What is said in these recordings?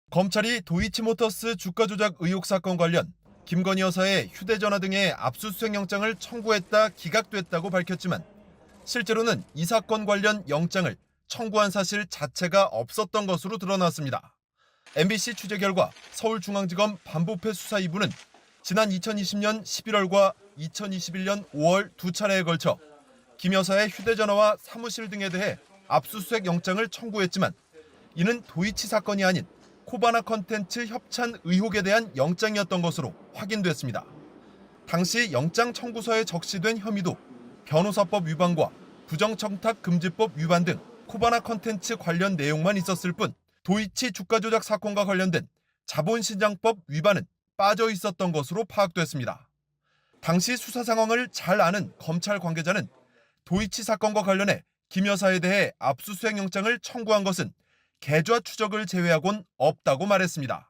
검찰이 도이치모터스 주가 조작 의혹 사건 관련 김건희 여사의 휴대전화 등의 압수수색 영장을 청구했다 기각됐다고 밝혔지만 실제로는 이 사건 관련 영장을 청구한 사실 자체가 없었던 것으로 드러났습니다. MBC 취재 결과 서울중앙지검 반부패 수사 2부는 지난 2020년 11월과 2021년 5월 두 차례에 걸쳐 김 여사의 휴대전화와 사무실 등에 대해 압수수색 영장을 청구했지만 이는 도이치 사건이 아닌 코바나 컨텐츠 협찬 의혹에 대한 영장이었던 것으로 확인됐습니다. 당시 영장 청구서에 적시된 혐의도 변호사법 위반과 부정청탁금지법 위반 등 코바나 컨텐츠 관련 내용만 있었을 뿐 도이치 주가 조작 사건과 관련된 자본시장법 위반은 빠져 있었던 것으로 파악됐습니다. 당시 수사 상황을 잘 아는 검찰 관계자는 도이치 사건과 관련해 김 여사에 대해 압수수색 영장을 청구한 것은 계좌 추적을 제외하곤 없다고 말했습니다.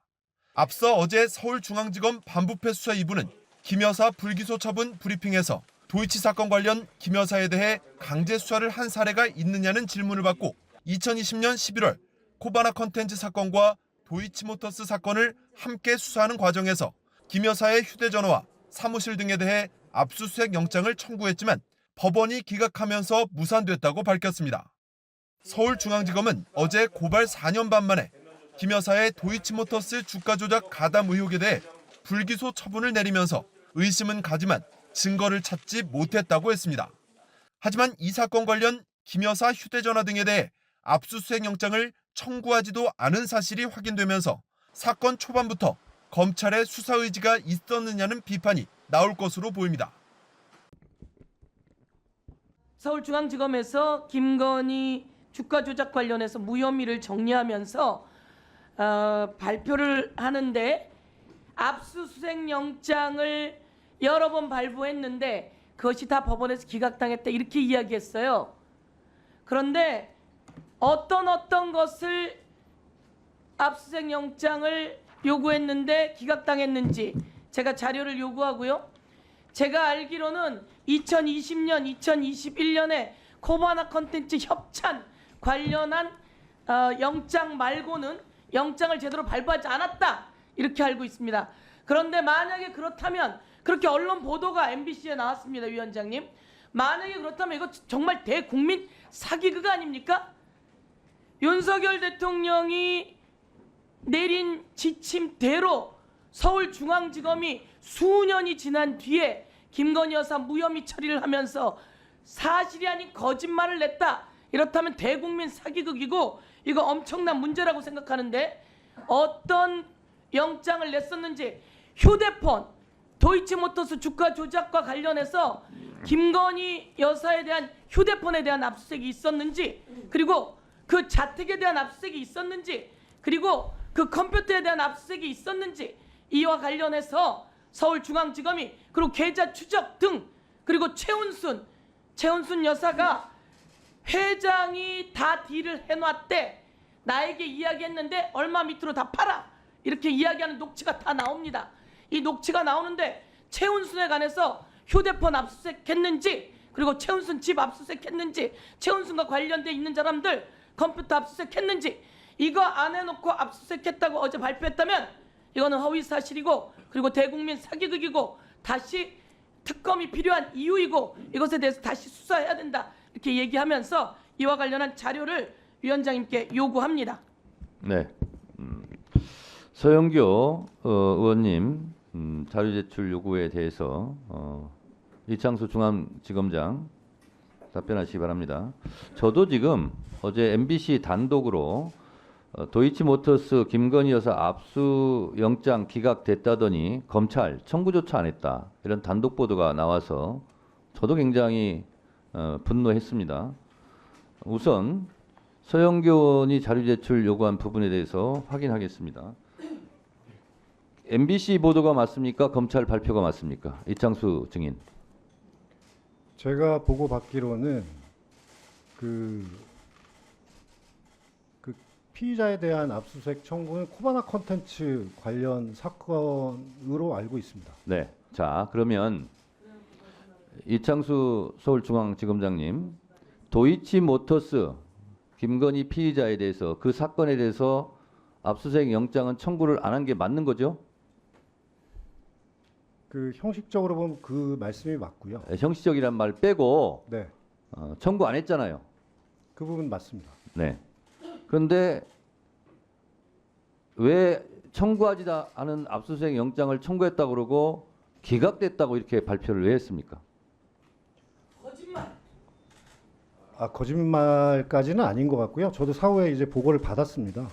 앞서 어제 서울중앙지검 반부패 수사 2부는 김 여사 불기소 처분 브리핑에서 도이치 사건 관련 김 여사에 대해 강제 수사를 한 사례가 있느냐는 질문을 받고 2020년 11월 코바나 컨텐츠 사건과 도이치모터스 사건을 함께 수사하는 과정에서 김 여사의 휴대전화와 사무실 등에 대해 압수수색 영장을 청구했지만 법원이 기각하면서 무산됐다고 밝혔습니다. 서울중앙지검은 어제 고발 4년 반 만에 김 여사의 도이치모터스 주가 조작 가담 의혹에 대해 불기소 처분을 내리면서 의심은 가지만 증거를 찾지 못했다고 했습니다. 하지만 이 사건 관련 김 여사 휴대전화 등에 대해 압수수색 영장을 청구하지도 않은 사실이 확인되면서 사건 초반부터 검찰의 수사 의지가 있었느냐는 비판이 나올 것으로 보입니다. 서울중앙지검에서 김건희 주가 조작 관련해서 무혐의를 정리하면서 발표를 하는데 압수수색 영장을 여러 번 발부했는데 그것이 다 법원에서 기각당했다 이렇게 이야기했어요. 그런데 어떤 것을 압수수색 영장을 요구했는데 기각당했는지 제가 자료를 요구하고요. 제가 알기로는 2020년, 2021년에 코바나 컨텐츠 협찬 관련한 영장 말고는 영장을 제대로 발부하지 않았다 이렇게 알고 있습니다. 그런데 만약에 그렇다면 그렇게 언론 보도가 MBC에 나왔습니다. 위원장님. 만약에 그렇다면 이거 정말 대국민 사기극 아닙니까? 윤석열 대통령이 내린 지침대로 서울중앙지검이 수년이 지난 뒤에 김건희 여사 무혐의 처리를 하면서 사실이 아닌 거짓말을 냈다. 이렇다면 대국민 사기극이고 이거 엄청난 문제라고 생각하는데 어떤 영장을 냈었는지 휴대폰, 도이치모터스 주가 조작과 관련해서 김건희 여사에 대한 휴대폰에 대한 압수수색이 있었는지 그리고 그 자택에 대한 압수수색이 있었는지 그리고 그 컴퓨터에 대한 압수수색이 있었는지 이와 관련해서 서울중앙지검이 그리고 계좌 추적 등 그리고 최은순 여사가 회장이 다 딜을 해놨대. 나에게 이야기했는데 얼마 밑으로 다 팔아. 이렇게 이야기하는 녹취가 다 나옵니다. 이 녹취가 나오는데 최은순에 관해서 휴대폰 압수수색했는지 그리고 최은순 집 압수수색했는지 최은순과 관련돼 있는 사람들 컴퓨터 압수수색했는지 이거 안 해놓고 압수수색했다고 어제 발표했다면 이거는 허위사실이고 그리고 대국민 사기극이고 다시 특검이 필요한 이유이고 이것에 대해서 다시 수사해야 된다 이렇게 얘기하면서 이와 관련한 자료를 위원장님께 요구합니다. 네, 서영교 의원님 자료 제출 요구에 대해서 이창수 중앙지검장 답변하시기 바랍니다. 저도 지금 어제 MBC 단독으로 도이치모터스 김건희 여사 압수 영장 기각됐다더니 검찰 청구조차 안 했다. 이런 단독 보도가 나와서 저도 굉장히 분노했습니다. 우선 서영교 의원이 자료 제출 요구한 부분에 대해서 확인하겠습니다. MBC 보도가 맞습니까? 검찰 발표가 맞습니까? 이창수 증인. 제가 보고 받기로는 그 피의자에 대한 압수수색 청구는 코바나 컨텐츠 관련 사건으로 알고 있습니다. 네. 자, 그러면 이창수 서울중앙지검장님, 도이치모터스 김건희 피의자에 대해서 그 사건에 대해서 압수수색 영장은 청구를 안 한 게 맞는 거죠? 그 형식적으로 보면 그 말씀이 맞고요. 형식적이란 말 빼고 네, 청구 안 했잖아요. 그 부분 맞습니다. 네. 그런데 왜 청구하지 않은 압수수색 영장을 청구했다고 그러고 기각됐다고 이렇게 발표를 왜 했습니까? 거짓말. 거짓말까지는 아닌 것 같고요. 저도 사후에 이제 보고를 받았습니다.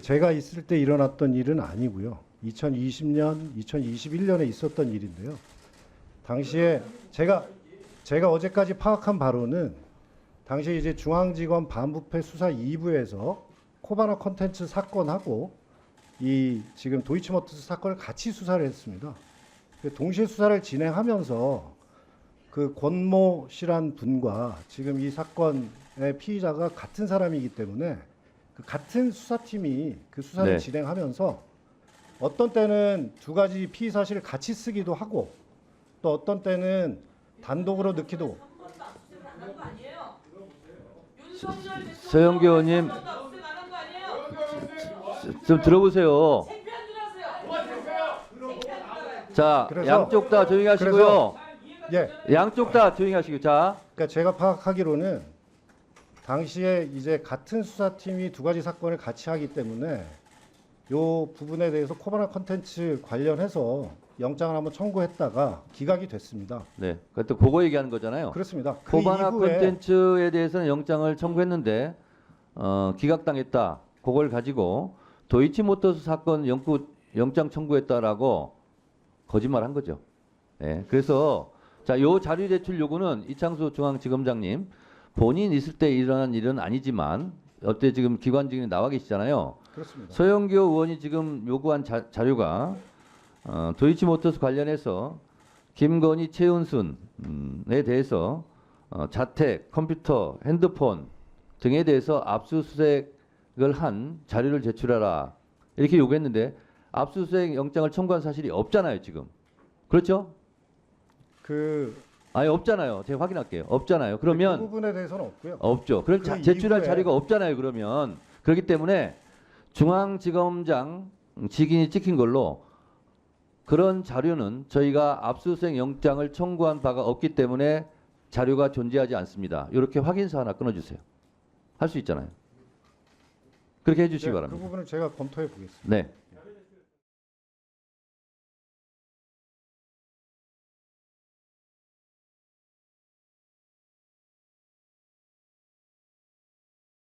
제가 있을 때 일어났던 일은 아니고요. 2020년, 2021년에 있었던 일인데요. 당시에 제가 어제까지 파악한 바로는 당시 이제 중앙지검 반부패 수사 2부에서 코바나 콘텐츠 사건하고 이 지금 도이치모터스 사건을 같이 수사를 했습니다. 동시에 수사를 진행하면서 그 권모 씨란 분과 지금 이 사건의 피의자가 같은 사람이기 때문에 그 같은 수사팀이 그 수사를 네. 진행하면서 어떤 때는 두 가지 피의 사실을 같이 쓰기도 하고 또 어떤 때는 단독으로 넣기도. 서영교 의원님 좀 들어보세요. 자, 그래서- 양쪽 다 조용히 하시고요. 예, 양쪽 다 조용히 하시고. 자, 그러니까 제가 파악하기로는 당시에 이제 같은 수사팀이 두 가지 사건을 같이 하기 때문에 요 부분에 대해서 코바나 콘텐츠 관련해서 영장을 한번 청구했다가 기각이 됐습니다. 네. 그때 그거 얘기하는 거잖아요. 그렇습니다. 그 코바나 이후에 콘텐츠에 대해서는 영장을 청구했는데 기각당했다. 그걸 가지고 도이치모터스 사건 영장 청구했다라고 거짓말한 거죠. 네. 그래서 자, 요 자료 제출 요구는 이창수 중앙지검장님 본인 있을 때 일어난 일은 아니지만 어때 지금 기관직이 나와 계시잖아요. 그렇습니다. 서영교 의원이 지금 요구한 자료가 도이치모터스 관련해서 김건희, 최은순에 대해서 자택, 컴퓨터, 핸드폰 등에 대해서 압수수색을 한 자료를 제출하라 이렇게 요구했는데 압수수색 영장을 청구한 사실이 없잖아요 지금. 그렇죠? 아니 없잖아요. 제가 확인할게요. 없잖아요. 그 그러면 부분에 대해서는 없고요. 없죠. 그럼 그 제출할 이후에- 자료가 없잖아요. 그러면 그렇기 때문에 중앙지검장 직인이 찍힌 걸로 그런 자료는 저희가 압수수색 영장을 청구한 바가 없기 때문에 자료가 존재하지 않습니다. 이렇게 확인서 하나 끊어주세요. 할 수 있잖아요. 그렇게 해주시기 네, 그 바랍니다. 부분을 제가 검토해 보겠습니다. 네.